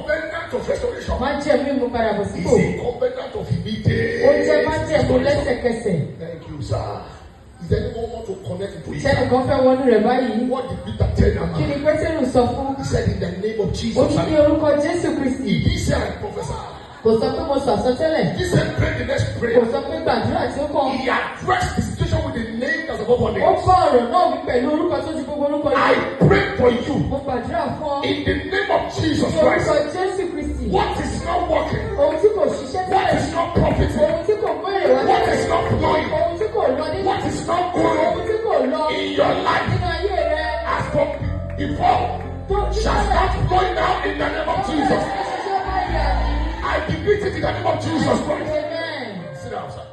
Covenant of restoration. Is a covenant of immediate. Thank you, sir. Is anyone want to connect to it? What did Peter tell them? He said, in the name of Jesus. He said, Professor. He said, pray the next prayer. He addressed the situation with the name that's above all names. I pray for you in the name of Jesus Christ. What is not working? What is not profiting? What is not flowing? What is not going in your life? As from before, shall start flowing now in the name of Jesus. I decree it in the name of Jesus Christ. Sit down, sir.